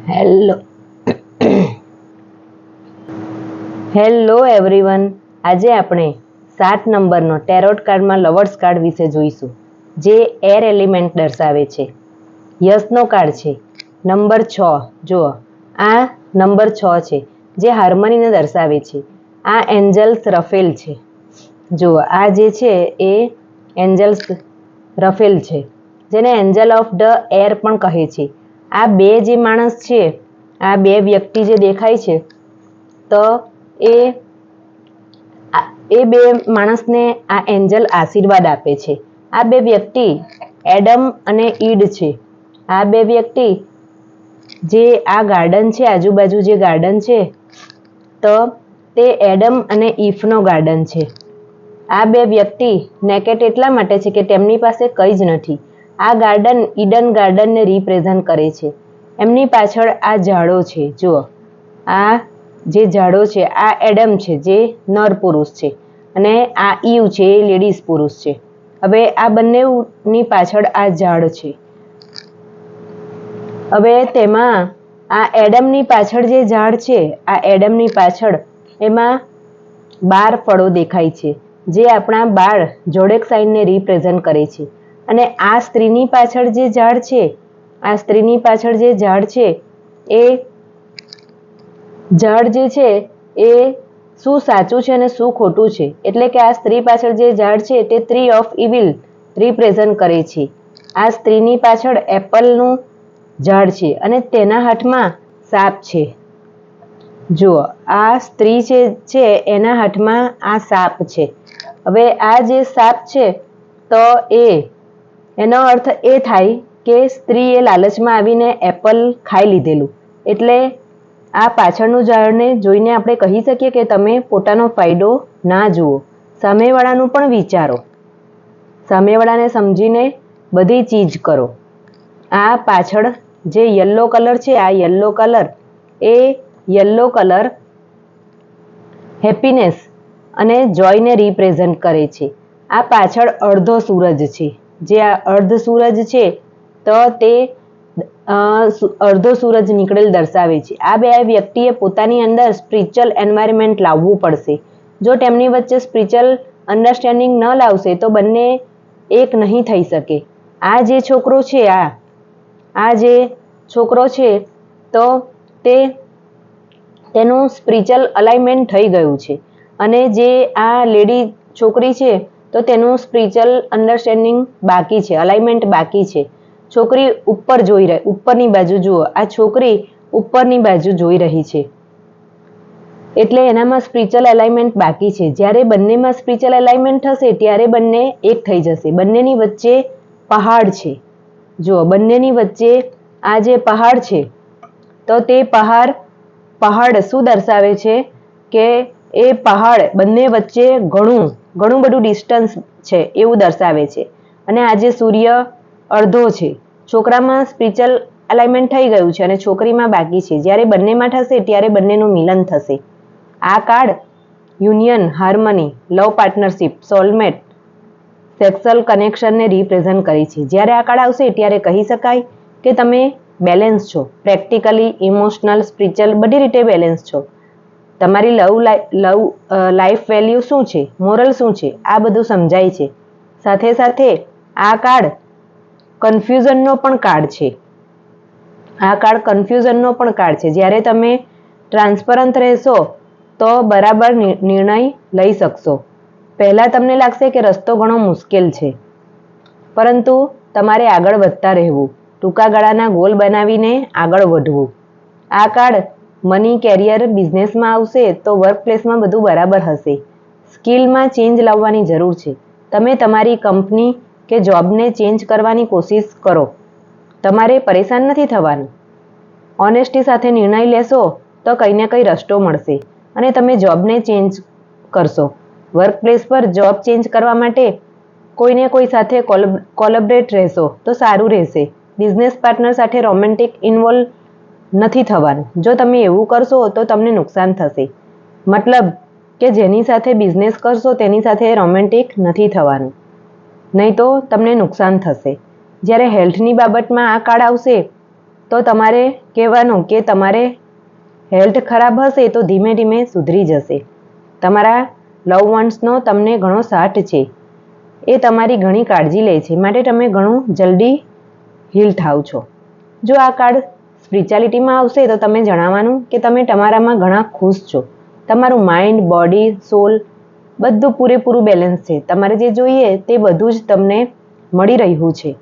Hello hello everyone. આજે આપણે 7 નંબરનો ટેરોટ કાર્ડમાં લવર્સ કાર્ડ વિશે જોઈશું, જે એર એલિમેન્ટ દર્શાવે છે. યસનો કાર્ડ છે. નંબર 6. જુઓ, આ નંબર 6 છે, જે હાર્મનીને દર્શાવે છે. આ એન્જલ્સ રફેલ છે. જુઓ, આ જે છે એ એન્જલ્સ રફેલ છે, જેને એન્જલ ઓફ ધ એર પણ કહે છે. આ બે જે માણસ છે, આ બે વ્યક્તિ જે દેખાય છે, તો એ બે માણસને આ એન્જલ આશીર્વાદ આપે છે. આ બે વ્યક્તિ એડમ અને ઈડ છે. આ બે વ્યક્તિ જે આ ગાર્ડન છે, આજુબાજુ જે ગાર્ડન છે, તો તે એડમ અને ઈફનો ગાર્ડન છે. આ બે વ્યક્તિ નેકેટ એટલા માટે છે કે તેમની પાસે કંઈ જ નથી. આ ગાર્ડન ઈડન ગાર્ડનને રિપ્રેઝન્ટ કરે છે. એમની પાછળ આ ઝાડો છે. જુઓ, આ જે ઝાડો છે, આ એડમ છે, જે નર પુરુષ છે, અને આ ઈવ છે, એ લેડીઝ પુરુષ છે. હવે આ બંનેની પાછળ આ ઝાડ છે. હવે તેમાં આ એડમની પાછળ જે ઝાડ છે, આ એડમની પાછળ એમાં 12 ફળો દેખાય છે, જે આપણા 12 જોડેક સાઇનને રિપ્રેઝન્ટ કરે છે. અને આ સ્ત્રીની પાછળ જે ઝાડ છે, આ સ્ત્રીની પાછળ જે ઝાડ છે, એ ઝાડ જે છે એ શું સાચું છે અને શું ખોટું છે. એટલે કે આ સ્ત્રી પાછળ જે ઝાડ છે તે 3 ઓફ ઇવિલ રિપ્રેઝન્ટ કરે છે. આ સ્ત્રીની પાછળ એપલનું ઝાડ છે અને તેના હાથમાં સાપ છે. જુઓ, આ સ્ત્રી છે એના હાથમાં આ સાપ છે. હવે આ જે સાપ છે, તો એનો અર્થ એ થાય કે સ્ત્રીએ લાલચમાં આવીને એપલ ખાઈ લીધેલું. એટલે આ પાછળનું ઝાડને જોઈને આપણે કહી શકીએ કે તમે પોતાનો ફાયદો ના જુઓ, સામેવાળાનું પણ વિચારો, સામેવાળાને સમજીને બધી ચીજ કરો. આ પાછળ જે યલો કલર છે, આ યલો કલર એ યલો કલર હેપીનેસ અને જોયને રિપ્રેઝન્ટ કરે છે. આ પાછળ અડધો સૂરજ છે. જે આ અર્ધ સૂરજ છે, તો તે અડધો સૂરજ નીકળેલ દર્શાવે છે. આ બે વ્યક્તિએ પોતાની અંદર સ્પિરિચ્યુઅલ એન્વાયરમેન્ટ લાવવું પડશે. જો તેમની વચ્ચે સ્પિરિચ્યુઅલ અન્ડરસ્ટેન્ડિંગ ન લાવશે તો બંને એક નહીં થઈ શકે. આ જે છોકરો છે, આ જે છોકરો છે, તો તેનું સ્પિરિચ્યુઅલ અલાઇનમેન્ટ થઈ ગયું છે. અને જે આ લેડી છોકરી છે, તો તેનું સ્પિરિચ્યુઅલ અન્ડરસ્ટેન્ડિંગ બાકી છે, અલાઇનમેન્ટ બાકી છે. છોકરી ઉપર જોઈ રહી, ઉપરની બાજુ જુઓ, આ છોકરી ઉપરની બાજુ જોઈ રહી છે. એટલે એનામાં સ્પિરિચ્યુઅલ અલાઇનમેન્ટ બાકી છે. જ્યારે બંનેમાં સ્પિરિચ્યુઅલ અલાઇનમેન્ટ થશે ત્યારે બંને એક થઈ જશે. બંનેની વચ્ચે પહાડ છે. જુઓ, બંનેની વચ્ચે આ જે પહાડ છે, તો તે પહાડ શું દર્શાવે છે કે એ પહાડ બંને વચ્ચે ઘણું બધું ડિસ્ટન્સ છે એવું દર્શાવે છે. અને આજે સૂર્ય અડધો છે. છોકરામાં સ્પિરિચ્યુઅલ અલાઇનમેન્ટ થઈ ગયું છે અને છોકરીમાં બાકી છે. જ્યારે બંનેમાં થશે ત્યારે બંનેનું મિલન થશે. આ કાર્ડ યુનિયન, હાર્મની, લવ પાર્ટનરશિપ, સોલમેટ, સેક્સ્યુઅલ કનેક્શનને રિપ્રેઝન્ટ કરે છે. જ્યારે આ કાર્ડ આવશે ત્યારે કહી શકાય કે તમે બેલેન્સ છો, પ્રેક્ટિકલી, ઇમોશનલ, સ્પિરિચ્યુઅલ, બધી રીતે બેલેન્સ છો. તમારી લાઈફ વેલ્યુ શું છે, મોરલ શું છે, આ બધું સમજાય છે. સાથે સાથે આ કાર્ડ કન્ફ્યુઝનનો પણ કાર્ડ છે. આ કાર્ડ કન્ફ્યુઝનનો પણ કાર્ડ છે. જ્યારે તમે ટ્રાન્સપરન્ટ રહેશો તો બરાબર નિર્ણય લઈ શકશો. પહેલાં તમને લાગશે કે રસ્તો ઘણો મુશ્કેલ છે, પરંતુ તમારે આગળ વધતા રહેવું, ટૂંકા ગાળાના ગોલ બનાવીને આગળ વધવું. આ કાર્ડ મની, કેરિયર, બિઝનેસમાં આવશે તો વર્કપ્લેસમાં બધું બરાબર હશે. સ્કિલમાં ચેન્જ લાવવાની જરૂર છે. તમે તમારી કંપની કે જોબને ચેન્જ કરવાની કોશિશ કરો. તમારે પરેશાન નથી થવાનું. ઓનેસ્ટી સાથે નિર્ણય લેશો તો કંઈ ને કંઈ રસ્તો મળશે અને તમે જોબને ચેન્જ કરશો. વર્કપ્લેસ પર જોબ ચેન્જ કરવા માટે કોઈને કોઈ સાથે કોલેબરેટ રહેશો તો સારું રહેશે. બિઝનેસ પાર્ટનર સાથે રોમેન્ટિક ઇન્વોલ્વ નથી થવાનું. જો તમે એવું કરશો તો તમને નુકસાન થશે. મતલબ કે જેની સાથે બિઝનેસ કરશો તેની સાથે રોમેન્ટિક નથી થવાનું, નહીં તો તમને નુકસાન થશે. જ્યારે હેલ્થની બાબતમાં આ કાર્ડ આવશે તો તમારે કહેવાનું કે તમારે હેલ્થ ખરાબ હશે તો ધીમે ધીમે સુધરી જશે. તમારા લવ વન્સનો તમને ઘણો સાથ છે, એ તમારી ઘણી કાળજી લે છે, માટે તમે ઘણું જલ્દી હીલ થાવ છો. જો આ કાર્ડ સ્પિરિચ્યુઆલિટીમાં આવશે તો તમે જણાવવાનું કે તમે તમારામાં ઘણા ખુશ છો. તમારું માઇન્ડ, બોડી, સોલ બધું પૂરેપૂરું બેલેન્સ છે. તમારે જે જોઈએ તે બધું જ તમને મળી રહ્યું છે.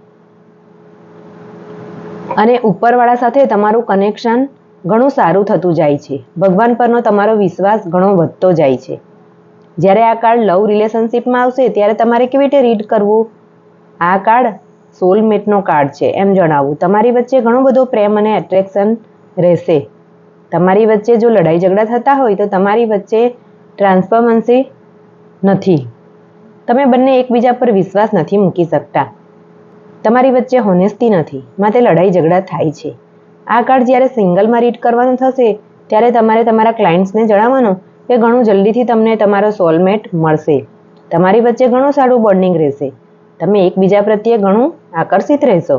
અને ઉપરવાળા સાથે તમારું કનેક્શન ઘણું સારું થતું જાય છે. ભગવાન પરનો તમારો વિશ્વાસ ઘણો વધતો જાય છે. જ્યારે આ કાર્ડ લવ રિલેશનશિપમાં આવશે ત્યારે તમારે કેવી રીતે રીડ કરવું? આ કાર્ડ સોલમેટનો કાર્ડ છે એમ જણાવું. તમારી વચ્ચે ઘણો બધો પ્રેમ અને એટ્રેક્શન રહેશે. તમારી વચ્ચે જો લડાઈ ઝઘડા થતા હોય તો તમારી વચ્ચે ટ્રાન્સફોર્મન્સી નથી. તમે બંને એકબીજા પર વિશ્વાસ નથી મૂકી શકતા. તમારી વચ્ચે હોનેસ્ટી નથી, માટે લડાઈ ઝઘડા થાય છે. આ કાર્ડ જ્યારે સિંગલમાં રીડ કરવાનું થશે ત્યારે તમારે તમારા ક્લાયન્ટ્સને જણાવવાનું કે ઘણું જલ્દીથી તમને તમારો સોલમેટ મળશે. તમારી વચ્ચે ઘણું સારું બોન્ડિંગ રહેશે. તમે એકબીજા પ્રત્યે ઘણું આકર્ષિત રહેશો.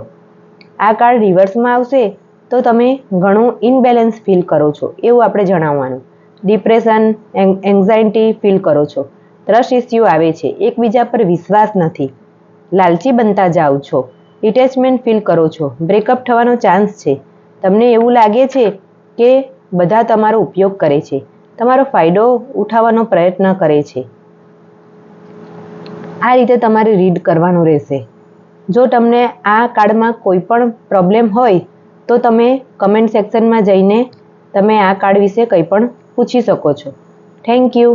આ કાર્ડ રિવર્સમાં આવશે તો તમે ઘણું ઇનબેલેન્સ ફીલ કરો છો એવું આપણે જણાવવાનું. ડિપ્રેશન, એન્ઝાયટી ફીલ કરો છો. ટ્રસ્ટ ઇસ્યુ આવે છે. એકબીજા પર વિશ્વાસ નથી. લાલચી બનતા જાઓ છો. ડિટેચમેન્ટ ફીલ કરો છો. બ્રેકઅપ થવાનો ચાન્સ છે. તમને એવું લાગે છે કે બધા તમારો ઉપયોગ કરે છે, તમારો ફાયદો ઉઠાવવાનો પ્રયત્ન કરે છે. આ રીતે તમારે રીડ કરવાનું રહેશે. જો તમને આ કાર્ડમાં કોઈ પણ પ્રોબ્લેમ હોય તો તમે કમેન્ટ સેક્શનમાં જઈને તમે આ કાર્ડ વિશે કંઈ પણ પૂછી શકો છો. Thank you.